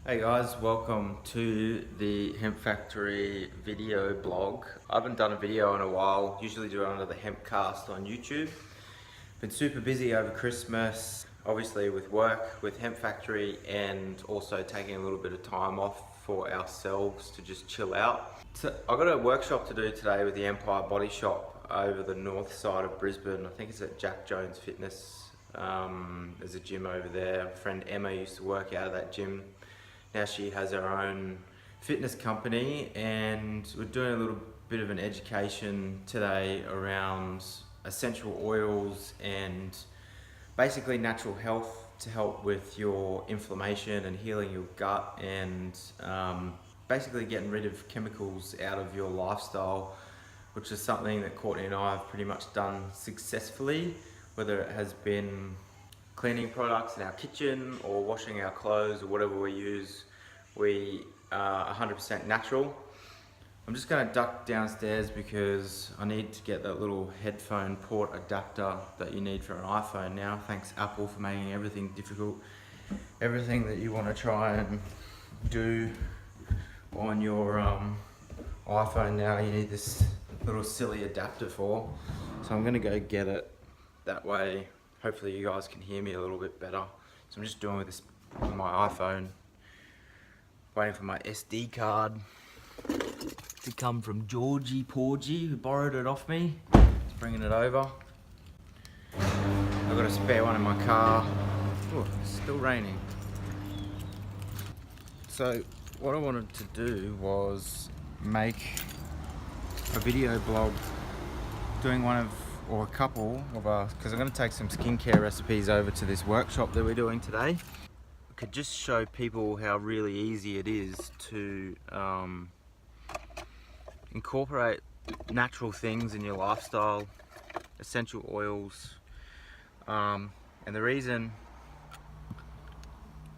Hey guys, welcome to the Hemp Factory video blog. I haven't done a video in a while, usually do it under the Hempcast on YouTube. Been super busy over Christmas, obviously with work, with Hemp Factory, and also taking a little bit of time off for ourselves to just chill out. So I've got a workshop to do today with the Empire Body Shop over the north side of Brisbane. I think it's at Jack Jones Fitness. There's a gym over there. My friend Emma used to work out of that gym. Now she has her own fitness company, and we're doing a little bit of an education today around essential oils and basically natural health to help with your inflammation and healing your gut, and basically getting rid of chemicals out of your lifestyle, which is something that Courtney and I have pretty much done successfully, whether it has been cleaning products in our kitchen or washing our clothes or whatever we use. We are 100% natural. I'm just going to duck downstairs because I need to get that little headphone port adapter that you need for an iPhone now. Thanks Apple for making everything difficult. Everything that you want to try and do on your iPhone now, you need this little silly adapter for. So I'm going to go get it. That way hopefully you guys can hear me a little bit better. So I'm just doing this with my iPhone, waiting for my SD card to come from Georgie Porgy, who borrowed it off me. Just bringing it over. I've got a spare one in my car. Oh, it's still raining. So what I wanted to do was make a video blog doing one of, or a couple of because I'm going to take some skincare recipes over to this workshop that we're doing today. I could just show people how really easy it is to incorporate natural things in your lifestyle, essential oils, and the reason,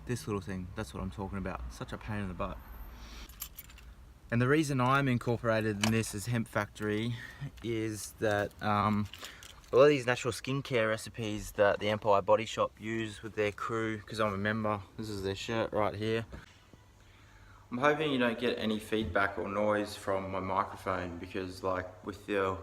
this little thing, that's what I'm talking about, such a pain in the butt. And the reason I'm incorporated in this as Hemp Factory is that a lot of these natural skincare recipes that the Empire Body Shop use with their crew, because I'm a member, this is their shirt right here. I'm hoping you don't get any feedback or noise from my microphone, because like with your,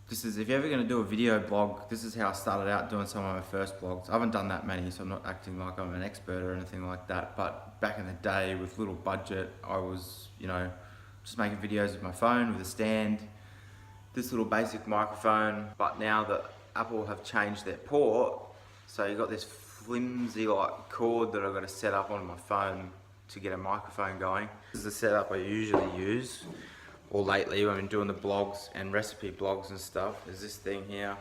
if you're ever going to do a video blog, this is how I started out doing some of my first blogs. I haven't done that many, so I'm not acting like I'm an expert or anything like that, but back in the day with little budget, I was, just making videos with my phone, with a stand, this little basic microphone. But now that Apple have changed their port, so you've got this flimsy like cord that I've got to set up on my phone to get a microphone going. This is the setup I usually use, or lately when I'm doing the blogs and recipe blogs and stuff, is this thing here.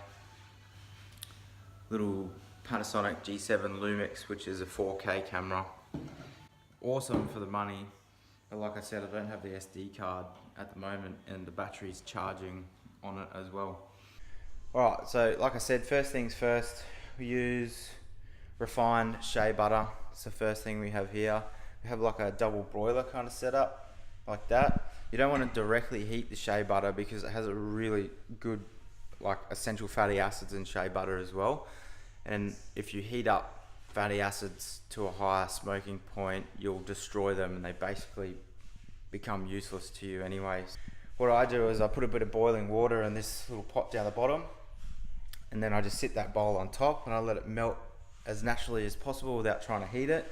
Little Panasonic G7 Lumix, which is a 4K camera. Awesome for the money, but like I said, I don't have the SD card at the moment, and the battery's charging on it as well. Alright, so like I said, first things first, we use refined shea butter. It's the first thing we have here. We have like a double broiler kind of setup, like that. You don't want to directly heat the shea butter because it has a really good like essential fatty acids in shea butter as well. And if you heat up fatty acids to a higher smoking point, you'll destroy them and they basically become useless to you anyways. What I do is I put a bit of boiling water in this little pot down the bottom, and then I just sit that bowl on top and I let it melt as naturally as possible without trying to heat it.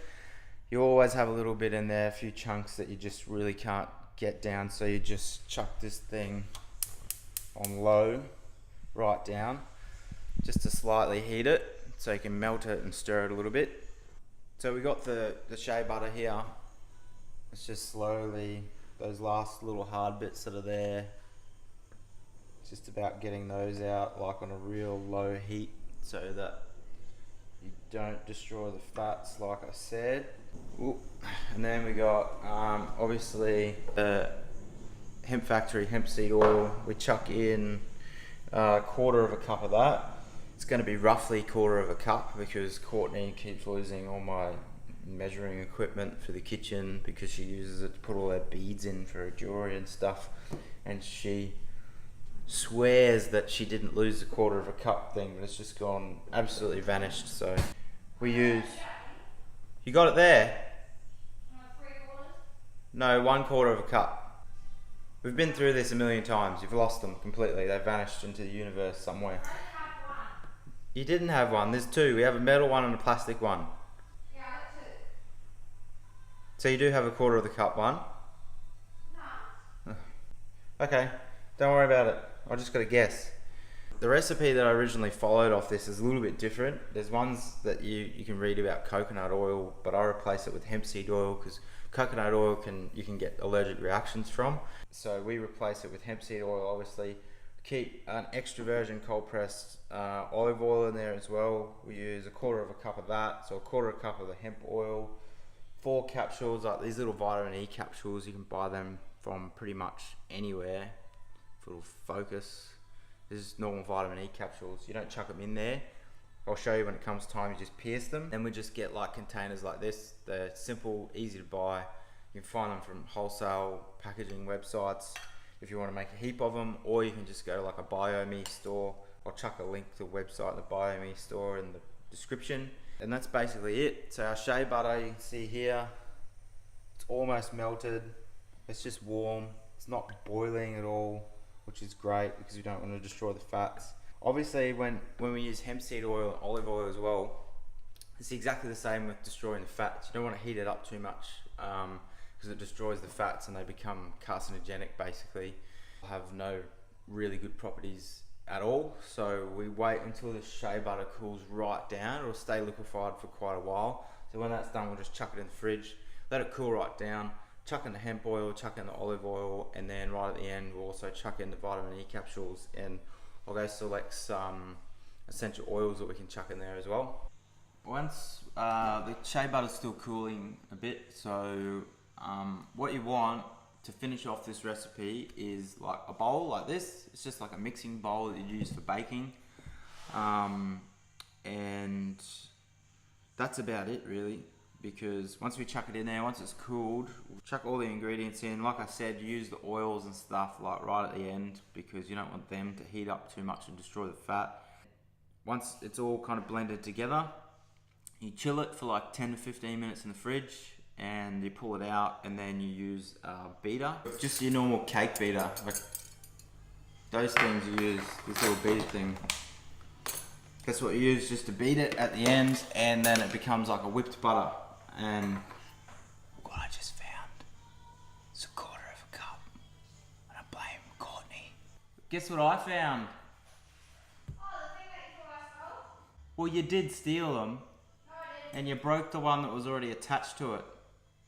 You always have a little bit in there, a few chunks that you just really can't get down, so you just chuck this thing on low, right down, just to slightly heat it so you can melt it and stir it a little bit. So we got the shea butter here. It's just slowly, those last little hard bits that are there, it's just about getting those out like on a real low heat so that you don't destroy the fats like I said. Ooh. And then we got obviously the Hemp Factory hemp seed oil. We chuck in a quarter of a cup of that. It's going to be roughly a quarter of a cup because Courtney keeps losing all my measuring equipment for the kitchen because she uses it to put all her beads in for her jewelry and stuff, and she swears that she didn't lose the quarter of a cup thing, but it's just gone absolutely vanished. So we use, you got it there? No, 1/4 of a cup. We've been through this a million times. You've lost them completely. They vanished into the universe somewhere. I only have one. You didn't have one. There's two. We have a metal one and a plastic one. Yeah, I got two. So you do have 1/4 of the cup one. No. Okay, don't worry about it. I just got to guess. The recipe that I originally followed off this is a little bit different. There's ones that you can read about coconut oil, but I replace it with hemp seed oil because coconut oil you can get allergic reactions from. So we replace it with hemp seed oil, obviously. Keep an extra virgin cold pressed olive oil in there as well. We use 1/4 of a cup of that, so 1/4 of a cup of the hemp oil. 4 capsules, like these little vitamin E capsules. You can buy them from pretty much anywhere. If it'll focus. This is normal vitamin E capsules. You don't chuck them in there. I'll show you when it comes time, you just pierce them. Then we just get like containers like this. They're simple, easy to buy. You can find them from wholesale packaging websites if you want to make a heap of them, or you can just go to like a BioMe store. I'll chuck a link to the website, the BioMe store, in the description. And that's basically it. So our shea butter, you can see here, it's almost melted. It's just warm. It's not boiling at all, which is great because we don't want to destroy the fats. Obviously, when we use hemp seed oil and olive oil as well, it's exactly the same with destroying the fats. You don't want to heat it up too much because it destroys the fats and they become carcinogenic basically. Have no really good properties at all. So we wait until the shea butter cools right down. It'll stay liquefied for quite a while. So when that's done, we'll just chuck it in the fridge, let it cool right down, chuck in the hemp oil, chuck in the olive oil, and then right at the end we'll also chuck in the vitamin E capsules, and I'll go select some essential oils that we can chuck in there as well. Once the shea butter's still cooling a bit, so what you want to finish off this recipe is like a bowl like this. It's just like a mixing bowl that you use for baking, and that's about it really. Because once we chuck it in there, once it's cooled, we'll chuck all the ingredients in. Like I said, use the oils and stuff like right at the end because you don't want them to heat up too much and destroy the fat. Once it's all kind of blended together, you chill it for like 10 to 15 minutes in the fridge, and you pull it out, and then you use a beater. Just your normal cake beater, like those things you use, this little beater thing. That's what you use just to beat it at the end, and then it becomes like a whipped butter. And what I just found is 1/4 of a cup, and I blame Courtney. Guess what I found? Oh, the thing that you thought I stole? Well, you did steal them, No, I didn't. and you broke the one that was already attached to it.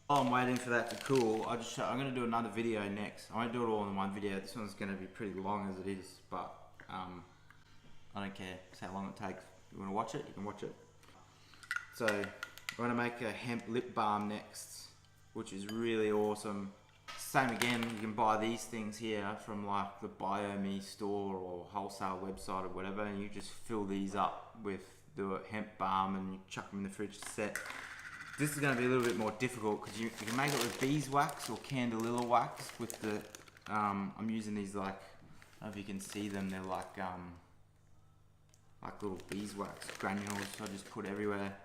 While I'm waiting for that to cool, I'm going to do another video next. I won't do it all in one video. This one's going to be pretty long as it is, but I don't care. It's how long it takes. You want to watch it? You can watch it. So we're going to make a hemp lip balm next, which is really awesome. Same again, you can buy these things here from like the BioMe store or wholesale website or whatever, and you just fill these up with the hemp balm and you chuck them in the fridge to set. This is going to be a little bit more difficult because you can make it with beeswax or candelilla wax with the, I'm using these like, I don't know if you can see them, they're like little beeswax granules, so I just put everywhere.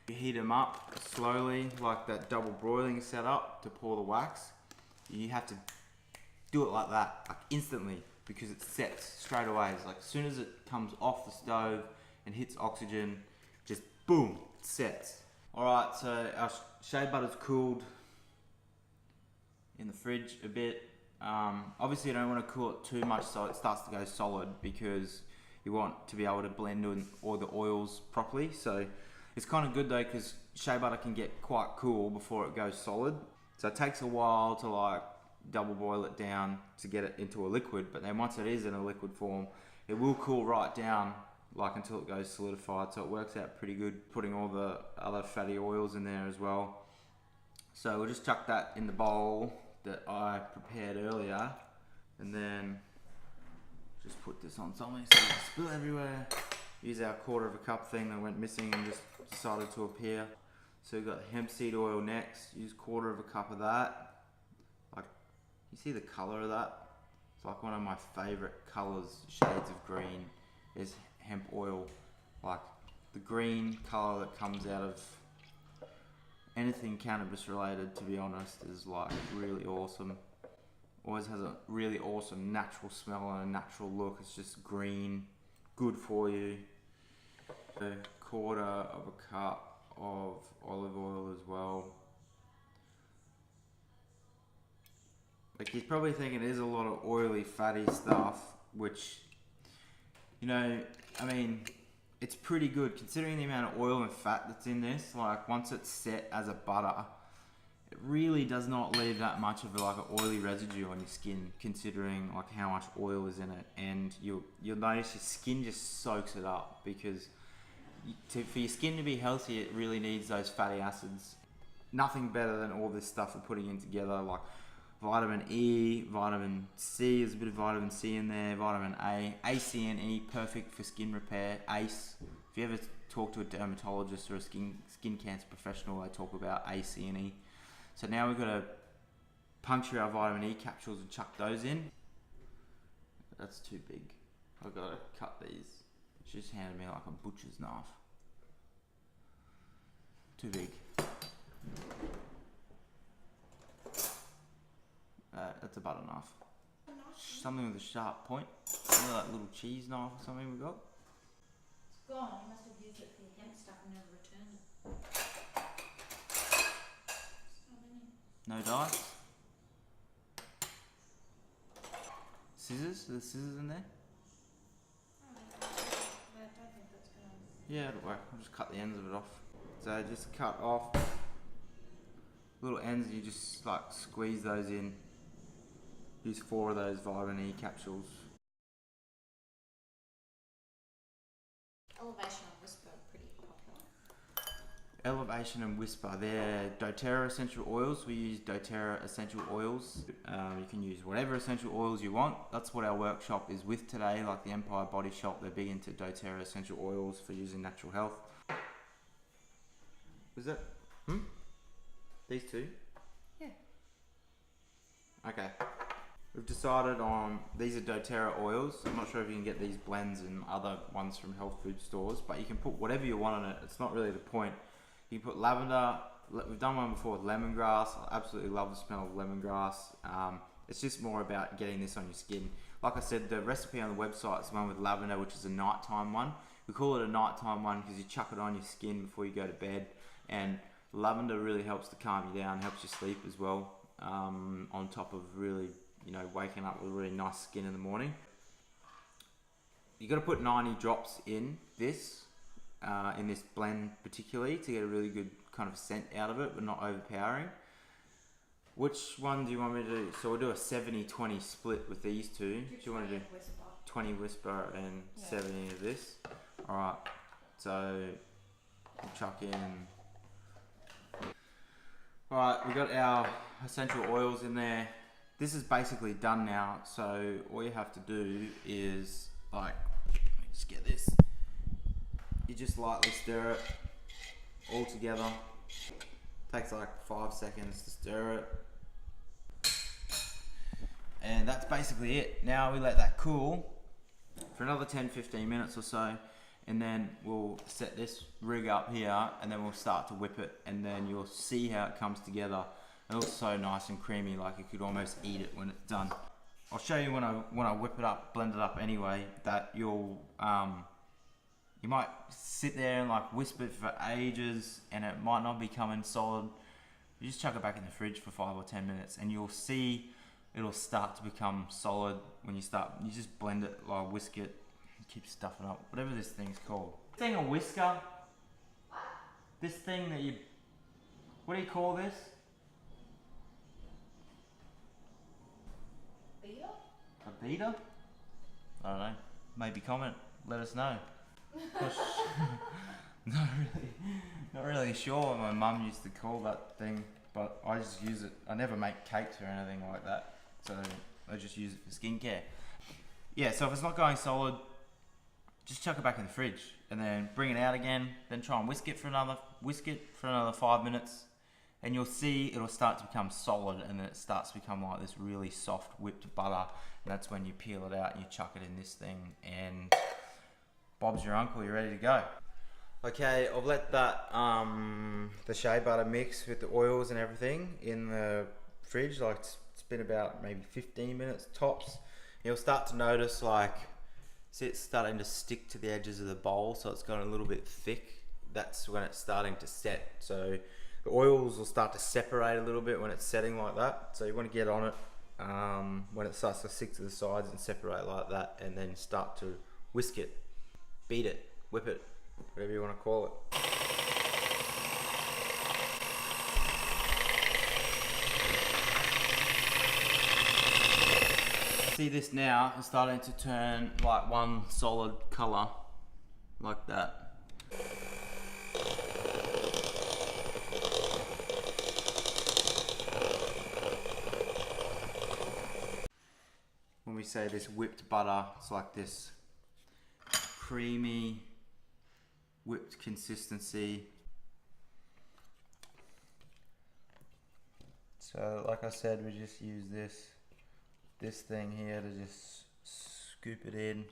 You heat them up slowly, like that double broiling setup to pour the wax. You have to do it like that, like instantly, because it sets straight away. It's like as soon as it comes off the stove and hits oxygen, just boom, it sets. Alright, so our shea butter's cooled in the fridge a bit. Obviously you don't want to cool it too much so it starts to go solid, because you want to be able to blend in all the oils properly. So it's kind of good though, because shea butter can get quite cool before it goes solid. So it takes a while to like double boil it down to get it into a liquid, but then once it is in a liquid form, it will cool right down like until it goes solidified. So it works out pretty good, putting all the other fatty oils in there as well. So we'll just chuck that in the bowl that I prepared earlier, and then just put this on something so it doesn't spill everywhere. Use our 1/4 of a cup thing that went missing and just decided to appear. So we've got hemp seed oil next. Use 1/4 of a cup of that. Like, you see the color of that? It's like one of my favorite colors, shades of green, is hemp oil. Like the green color that comes out of anything cannabis related, to be honest, is like really awesome. Always has a really awesome natural smell and a natural look. It's just green, good for you. A quarter of a cup of olive oil as well. Like, he's probably thinking there's a lot of oily, fatty stuff, which, you know, I mean, it's pretty good considering the amount of oil and fat that's in this. Like, once it's set as a butter, it really does not leave that much of like an oily residue on your skin, considering like how much oil is in it. And you'll notice your skin just soaks it up, because for your skin to be healthy, it really needs those fatty acids. Nothing better than all this stuff we're putting in together, like vitamin E, vitamin C, there's a bit of vitamin C in there, vitamin A, C and E, perfect for skin repair, ACE. If you ever talk to a dermatologist or a skin cancer professional, they talk about A, C and E. So now we've got to puncture our vitamin E capsules and chuck those in. That's too big. I've got to cut these. She just handed me like a butcher's knife. Too big. That's about enough. Something with a sharp point. You know, that little cheese knife or something we got? It's gone. You must have used it for your hemp stuff and never returned it. No dice? Scissors? Are there scissors in there? I don't think that's gonna... Yeah, it'll work. I'll just cut the ends of it off. So just cut off little ends, you just like squeeze those in. Use 4 of those vitamin E capsules. Elevation and Whisper are pretty popular. Elevation and Whisper, they're doTERRA essential oils. We use doTERRA essential oils. You can use whatever essential oils you want. That's what our workshop is with today. Like the Empire Body Shop, they're big into doTERRA essential oils for using natural health. Was that? These two? Yeah. Okay. We've decided on, these are doTERRA oils. I'm not sure if you can get these blends in other ones from health food stores, but you can put whatever you want on it. It's not really the point. You can put lavender. We've done one before with lemongrass. I absolutely love the smell of lemongrass. It's just more about getting this on your skin. Like I said, the recipe on the website is one with lavender, which is a nighttime one. We call it a nighttime one because you chuck it on your skin before you go to bed. And lavender really helps to calm you down, helps you sleep as well. On top of really, you know, waking up with really nice skin in the morning. You got to put 90 drops in this blend particularly to get a really good kind of scent out of it, but not overpowering. Which one do you want me to do? So we'll do a 70-20 split with these two. Do you want to do 20 Whisper and 70 of this? Alright, so we'll chuck in. Alright, we got our essential oils in there. This is basically done now, so all you have to do is, like, let me just get this. You just lightly stir it all together. Takes like 5 seconds to stir it. And that's basically it. Now we let that cool for another 10-15 minutes or so, and then we'll set this rig up here, and then we'll start to whip it, and then you'll see how it comes together. It looks so nice and creamy, like you could almost eat it when it's done. I'll show you when I whip it up, blend it up anyway, that you'll you might sit there and like whisper it for ages, and it might not be coming solid. You just chuck it back in the fridge for 5 or 10 minutes, and you'll see it'll start to become solid when you start. You just blend it, like whisk it, keep stuffing up, whatever this thing's called. This thing a whisker? This thing that you, what do you call this? Beater? A beater? I don't know. Maybe comment. Let us know. Not really sure what my mum used to call that thing, but I just use it. I never make cakes or anything like that, so I just use it for skincare. Yeah, so if it's not going solid, just chuck it back in the fridge and then bring it out again. Then try and whisk it for another 5 minutes, and you'll see it'll start to become solid, and then it starts to become like this really soft whipped butter. And that's when you peel it out and you chuck it in this thing, and Bob's your uncle. You're ready to go. Okay, I've let that the shea butter mix with the oils and everything in the fridge. Like it's been about maybe 15 minutes tops. You'll start to notice like, see it's starting to stick to the edges of the bowl, so it's gotten a little bit thick. That's when it's starting to set. So the oils will start to separate a little bit when it's setting like that. So you want to get on it when it starts to stick to the sides and separate like that, and then start to whisk it, beat it, whip it, whatever you want to call it. See this now is starting to turn like one solid colour, like that. When we say this whipped butter, it's like this creamy whipped consistency. So like I said, we just use this thing here to just scoop it in.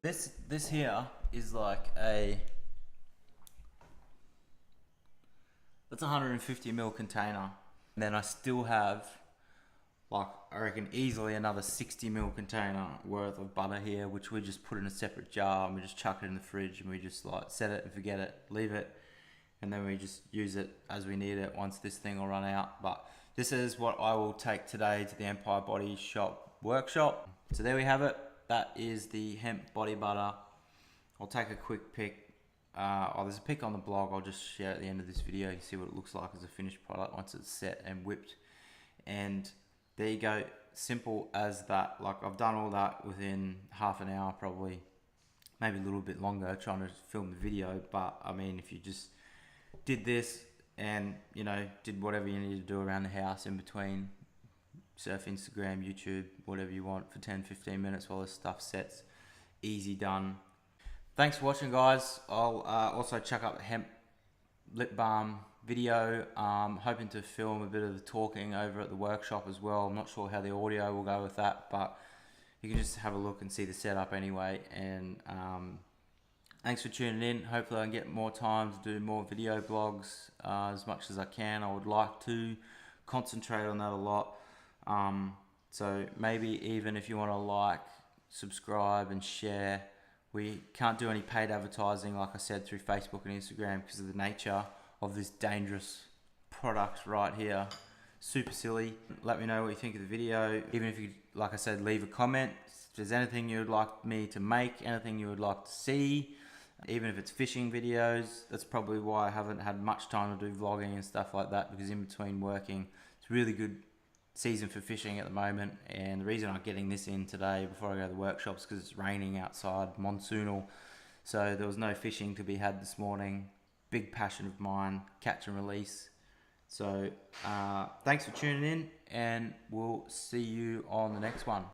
This here is like that's a 150 ml container. And then I still have like, I reckon easily another 60 ml container worth of butter here, which we just put in a separate jar and we just chuck it in the fridge and we just like set it and forget it, leave it, and then we just use it as we need it once this thing will run out. But this is what I will take today to the Empire Body Shop workshop. So there we have it. That is the hemp body butter. I'll take a quick pic. There's a pic on the blog. I'll just share at the end of this video. You can see what it looks like as a finished product once it's set and whipped. And there you go. Simple as that. Like, I've done all that within half an hour, probably, maybe a little bit longer, trying to film the video. But I mean, if you just did this and, you know, did whatever you need to do around the house in between, surf Instagram, YouTube, whatever you want for 10-15 minutes while this stuff sets, easy done. Thanks for watching, guys. I'll also chuck up the hemp lip balm video. Hoping to film a bit of the talking over at the workshop as well. I'm not sure how the audio will go with that, but you can just have a look and see the setup anyway. And thanks for tuning in. Hopefully I can get more time to do more video blogs as much as I can. I would like to concentrate on that a lot. So maybe even if you want to like, subscribe and share. We can't do any paid advertising, like I said, through Facebook and Instagram because of the nature of this dangerous product right here. Super silly. Let me know what you think of the video. Even if you, like I said, leave a comment. If there's anything you would like me to make, anything you would like to see, even if it's fishing videos. That's probably why I haven't had much time to do vlogging and stuff like that, because in between working, it's really good season for fishing at the moment. And the reason I'm getting this in today before I go to the workshops because it's raining outside, monsoonal, so there was no fishing to be had this morning. Big passion of mine, catch and release. So thanks for tuning in, and we'll see you on the next one.